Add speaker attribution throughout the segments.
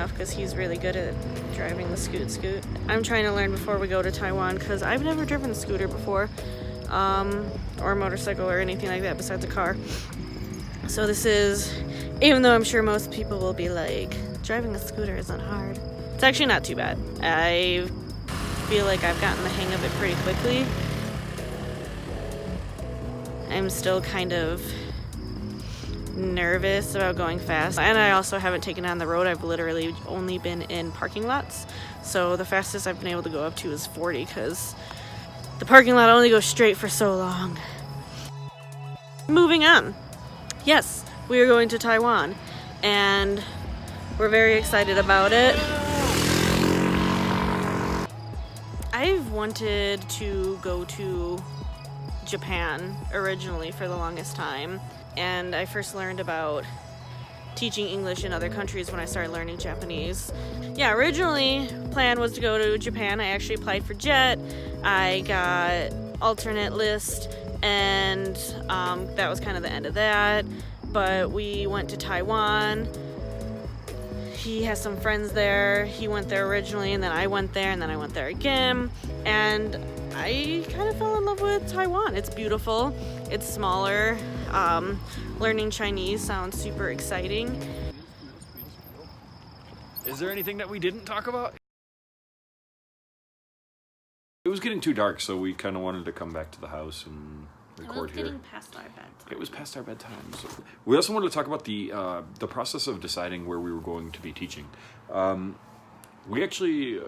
Speaker 1: off because he's really good at driving the scoot. I'm trying to learn before we go to Taiwan because I've never driven a scooter before, or a motorcycle or anything like that besides a car. So this is, even though I'm sure most people will be like, driving a scooter isn't hard. It's actually not too bad. I feel like I've gotten the hang of it pretty quickly. I'm still kind of nervous about going fast, and I also haven't taken on the road. I've literally only been in parking lots, so the fastest I've been able to go up to is 40 because the parking lot only goes straight for so long. Moving on. Yes, we are going to Taiwan, and we're very excited about it. I've wanted to go to Japan originally for the longest time, and I first learned about teaching English in other countries when I started learning Japanese. Yeah, originally plan was to go to Japan. I actually applied for JET. I got alternate list, and that was kind of the end of that. But we went to Taiwan. He has some friends there. He went there originally, and then I went there, and then I went there again. And I kind of fell in love with Taiwan. It's beautiful. It's smaller. Learning Chinese sounds super exciting.
Speaker 2: Is there anything that we didn't talk about? It was getting too dark, so we kind of wanted to come back to the house and record here.
Speaker 1: It was getting past our bedtime.
Speaker 2: It was past our bedtime. So we also wanted to talk about the process of deciding where we were going to be teaching. We actually,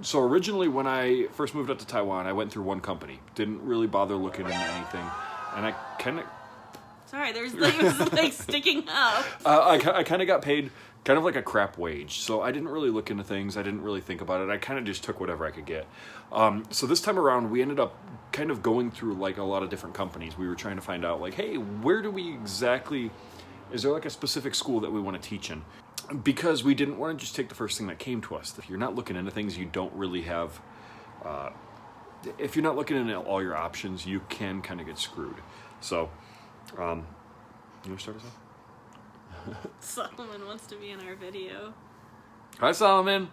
Speaker 2: so originally when I first moved up to Taiwan, I went through one company. Didn't really bother looking into anything, and I kind of.
Speaker 1: Sorry, it was like sticking up.
Speaker 2: I kind of got paid kind of like a crap wage, so I didn't really look into things. I didn't really think about it. I kind of just took whatever I could get. So this time around, we ended up kind of going through like a lot of different companies. We were trying to find out like, hey, where do we exactly, is there like a specific school that we want to teach in? Because we didn't want to just take the first thing that came to us. If you're not looking into things, you don't really have, if you're not looking into all your options, you can kind of get screwed. So, you want to start us off?
Speaker 1: Solomon wants to be in our video.
Speaker 2: Hi, Solomon.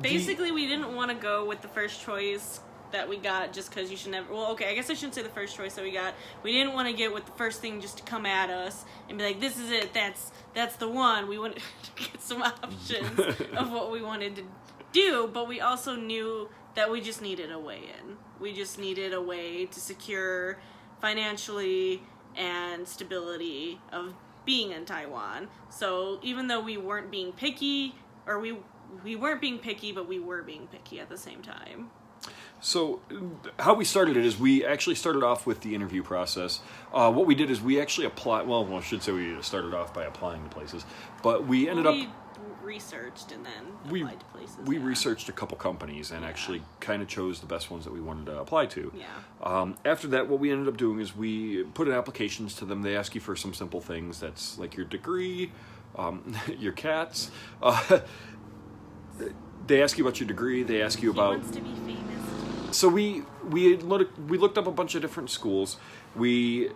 Speaker 1: Basically, we didn't want to go with the first choice that we got just because you should never... Well, okay, I guess I shouldn't say the first choice that we got. We didn't want to get with the first thing just to come at us and be like, this is it, that's the one. We wanted to get some options of what we wanted to do, but we also knew that we just needed a way in. We just needed a way to secure financially and stability of being in Taiwan. So even though we weren't being picky, or we weren't being picky, but we were being picky at the same time.
Speaker 2: So how we started it is we actually started off with the interview process. What we did is we actually applied, well, I should say we started off by applying to places, but we ended up...
Speaker 1: researched and then applied to places.
Speaker 2: We researched a couple companies and actually kind of chose the best ones that we wanted to apply to.
Speaker 1: Yeah.
Speaker 2: After that, what we ended up doing is we put in applications to them. They ask you for some simple things. That's like your degree, your cats. They ask you about your degree. They ask you about...
Speaker 1: He wants to be famous.
Speaker 2: So we looked up a bunch of different schools. We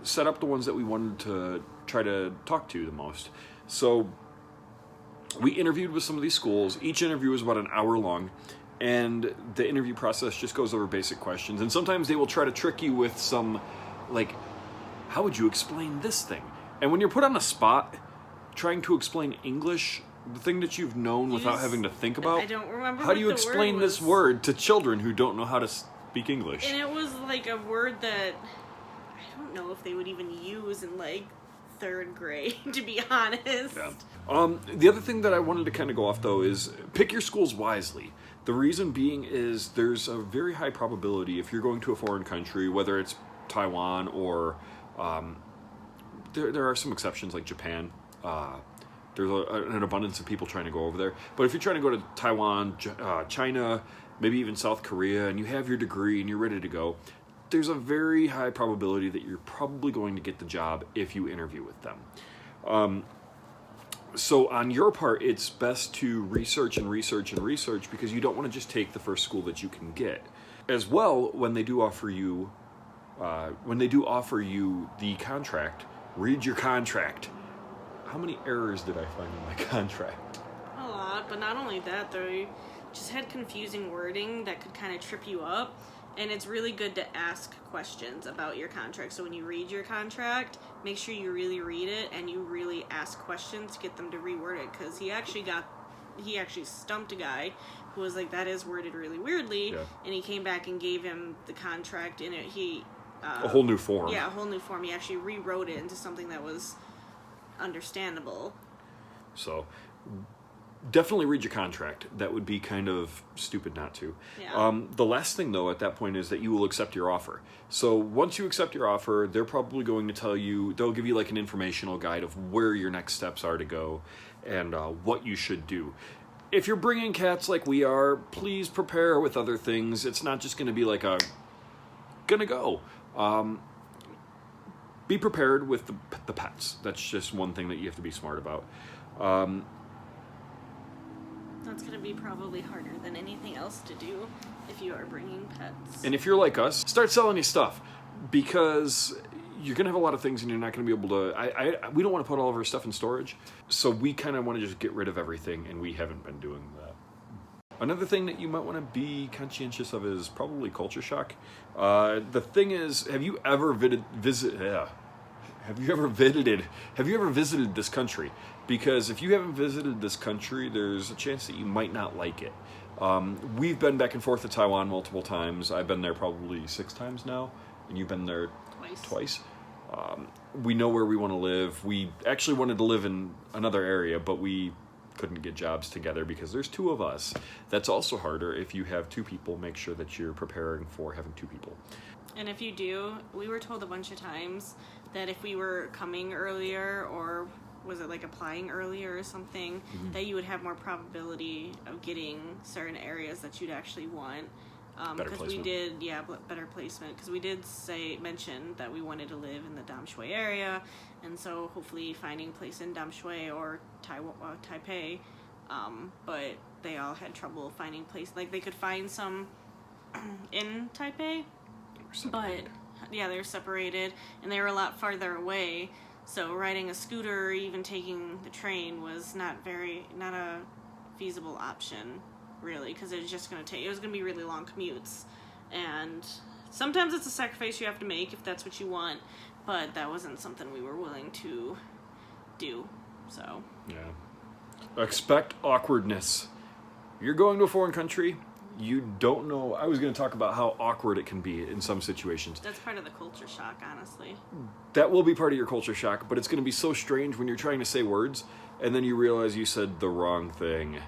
Speaker 2: set up the ones that we wanted to try to talk to the most. So we interviewed with some of these schools. Each interview was about an hour long, and the interview process just goes over basic questions. And sometimes they will try to trick you with some, like, how would you explain this thing? And when you're put on the spot, trying to explain English, the thing that you've known without having to think about,
Speaker 1: I don't remember.
Speaker 2: How do you explain this word to children who don't know how to speak English?
Speaker 1: And it was like a word that I don't know if they would even use in like third grade, to be honest.
Speaker 2: Yeah. The other thing that I wanted to kind of go off, though, is pick your schools wisely. The reason being is there's a very high probability if you're going to a foreign country, whether it's Taiwan or there are some exceptions like Japan. There's an abundance of people trying to go over there. But if you're trying to go to Taiwan, China, maybe even South Korea, and you have your degree and you're ready to go, there's a very high probability that you're probably going to get the job if you interview with them. So on your part, it's best to research and research and research because you don't want to just take the first school that you can get. As well, when they do offer you the contract, read your contract. how many errors did I find in my contract?
Speaker 1: A lot, but not only that, they just had confusing wording that could kind of trip you up. And it's really good to ask questions about your contract. So when you read your contract, make sure you really read it and you really ask questions to get them to reword it. Because he actually stumped a guy who was like, that is worded really weirdly.
Speaker 2: Yeah.
Speaker 1: And he came back and gave him the contract in it.
Speaker 2: A whole new form.
Speaker 1: Yeah, a whole new form. He actually rewrote it into something that was understandable.
Speaker 2: So definitely read your contract. That would be kind of stupid not to.
Speaker 1: Yeah.
Speaker 2: The last thing, though, at that point is that you will accept your offer. So once you accept your offer, they're probably going to tell you, they'll give you like an informational guide of where your next steps are to go and what you should do. If you're bringing cats like we are, please prepare with other things. It's not just going to be like gonna go. Be prepared with the pets. That's just one thing that you have to be smart about.
Speaker 1: That's going to be probably harder than anything else to do if you are bringing pets.
Speaker 2: And if you're like us, start selling your stuff, because you're going to have a lot of things and you're not going to be able to... we don't want to put all of our stuff in storage, so we kind of want to just get rid of everything, and we haven't been doing that. Another thing that you might want to be conscientious of is probably culture shock. The thing is, have you ever visited this country? Because if you haven't visited this country, there's a chance that you might not like it. We've been back and forth to Taiwan multiple times. I've been there probably 6 times now, and you've been there twice. We know where we want to live. We actually wanted to live in another area, but we couldn't get jobs together because there's 2 of us. That's also harder. If you have 2 people, make sure that you're preparing for having 2 people.
Speaker 1: And if you do, we were told a bunch of times that if we were coming earlier, or was it like applying earlier or something, that you would have more probability of getting certain areas that you'd actually want.
Speaker 2: Better placement.
Speaker 1: Better placement. Because we did mention that we wanted to live in the Damshui area, and so hopefully finding a place in Damshui or Taipei, but they all had trouble finding place. Like they could find some in Taipei, but yeah, they were separated, and they were a lot farther away. So riding a scooter or even taking the train was not a feasible option, really, because it was going to be really long commutes. And sometimes it's a sacrifice you have to make if that's what you want, but that wasn't something we were willing to do. So
Speaker 2: yeah, expect awkwardness. You're going to a foreign country. You don't know. I was going to talk about how awkward it can be in some situations.
Speaker 1: That's part of the culture shock, honestly.
Speaker 2: That will be part of your culture shock, but it's going to be so strange when you're trying to say words and then you realize you said the wrong thing,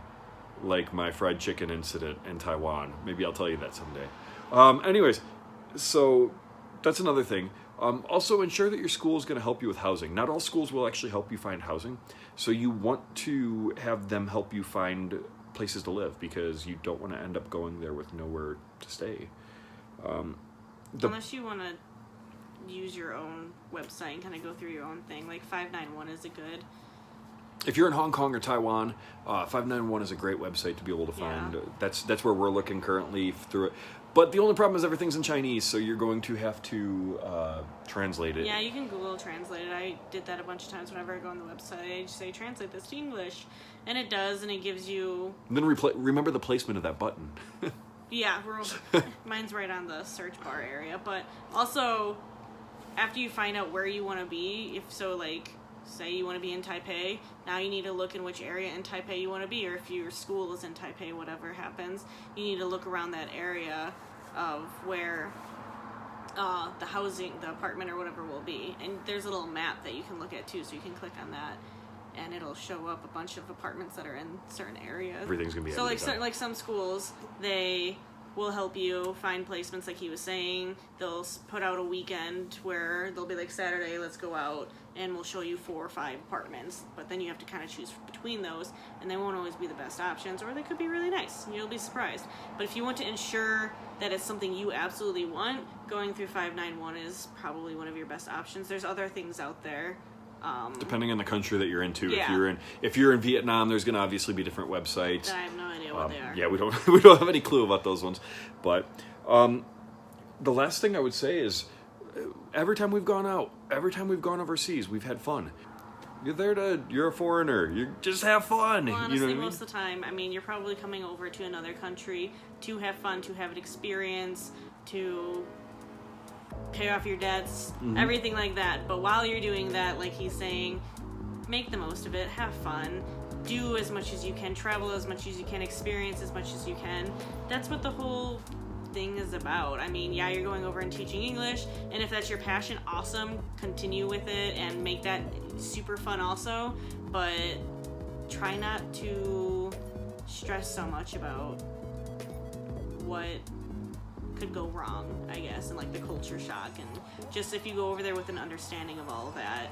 Speaker 2: like my fried chicken incident in Taiwan. Maybe I'll tell you that someday. Anyways, so that's another thing. Also, ensure that your school is going to help you with housing. Not all schools will actually help you find housing, so you want to have them help you find places to live, because you don't want to end up going there with nowhere to stay.
Speaker 1: Unless you want to use your own website and kind of go through your own thing, like 591 is a good...
Speaker 2: If you're in Hong Kong or Taiwan, 591 is a great website to be able to find. Yeah. That's where we're looking currently through it. But the only problem is everything's in Chinese, so you're going to have to translate it.
Speaker 1: Yeah, you can Google Translate it. I did that a bunch of times whenever I go on the website. I just say, translate this to English. And it does, and it gives you...
Speaker 2: And then remember the placement of that button.
Speaker 1: Yeah, mine's right on the search bar area. But also, after you find out where you want to be, say you want to be in Taipei, now you need to look in which area in Taipei you want to be, or if your school is in Taipei, whatever happens, you need to look around that area of where the housing, the apartment or whatever will be. And there's a little map that you can look at too, so you can click on that, and it'll show up a bunch of apartments that are in certain areas.
Speaker 2: Everything's going to be...
Speaker 1: So like some schools, they will help you find placements, like he was saying. They'll put out a weekend where they'll be like, Saturday, let's go out, and we'll show you 4 or 5 apartments. But then you have to kind of choose between those, and they won't always be the best options, or they could be really nice, and you'll be surprised. But if you want to ensure that it's something you absolutely want, going through 591 is probably one of your best options. There's other things out there.
Speaker 2: Depending on the country that you're into.
Speaker 1: Yeah.
Speaker 2: If you're in Vietnam, there's going to obviously be different websites.
Speaker 1: I have no idea what they are.
Speaker 2: Yeah, we don't have any clue about those ones. But the last thing I would say is, every time we've gone overseas, we've had fun. you're a foreigner. You just have fun.
Speaker 1: Well, honestly,
Speaker 2: you know what I mean?
Speaker 1: most of the time, I mean, you're probably coming over to another country to have fun, to have an experience, to pay off your debts, everything like that. But while you're doing that, like he's saying, make the most of it, have fun, do as much as you can, travel as much as you can, experience as much as you can. That's what the whole thing is about. I mean, yeah, you're going over and teaching English, and if that's your passion, awesome, continue with it and make that super fun also, but try not to stress so much about what could go wrong, I guess, and like the culture shock, and just if you go over there with an understanding of all of that,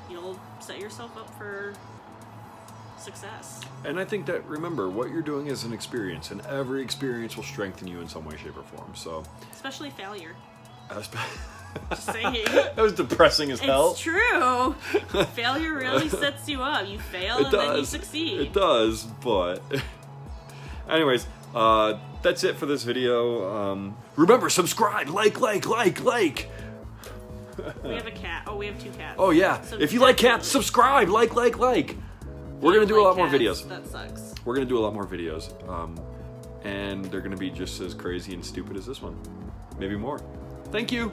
Speaker 1: you'll set yourself up for success.
Speaker 2: And I think that, remember, what you're doing is an experience, and every experience will strengthen you in some way, shape, or form. So,
Speaker 1: Especially failure. Just
Speaker 2: saying. That was depressing as hell.
Speaker 1: It's true. Failure really sets you up. You fail and then you succeed.
Speaker 2: It does, but anyways, that's it for this video. Remember, subscribe, like.
Speaker 1: We have a cat. Oh, we have 2 cats.
Speaker 2: Oh yeah,
Speaker 1: So
Speaker 2: if you like cats, subscribe, like. We're gonna do a lot more videos.
Speaker 1: That sucks.
Speaker 2: We're gonna do a lot more videos, and they're gonna be just as crazy and stupid as this one, maybe more. Thank you.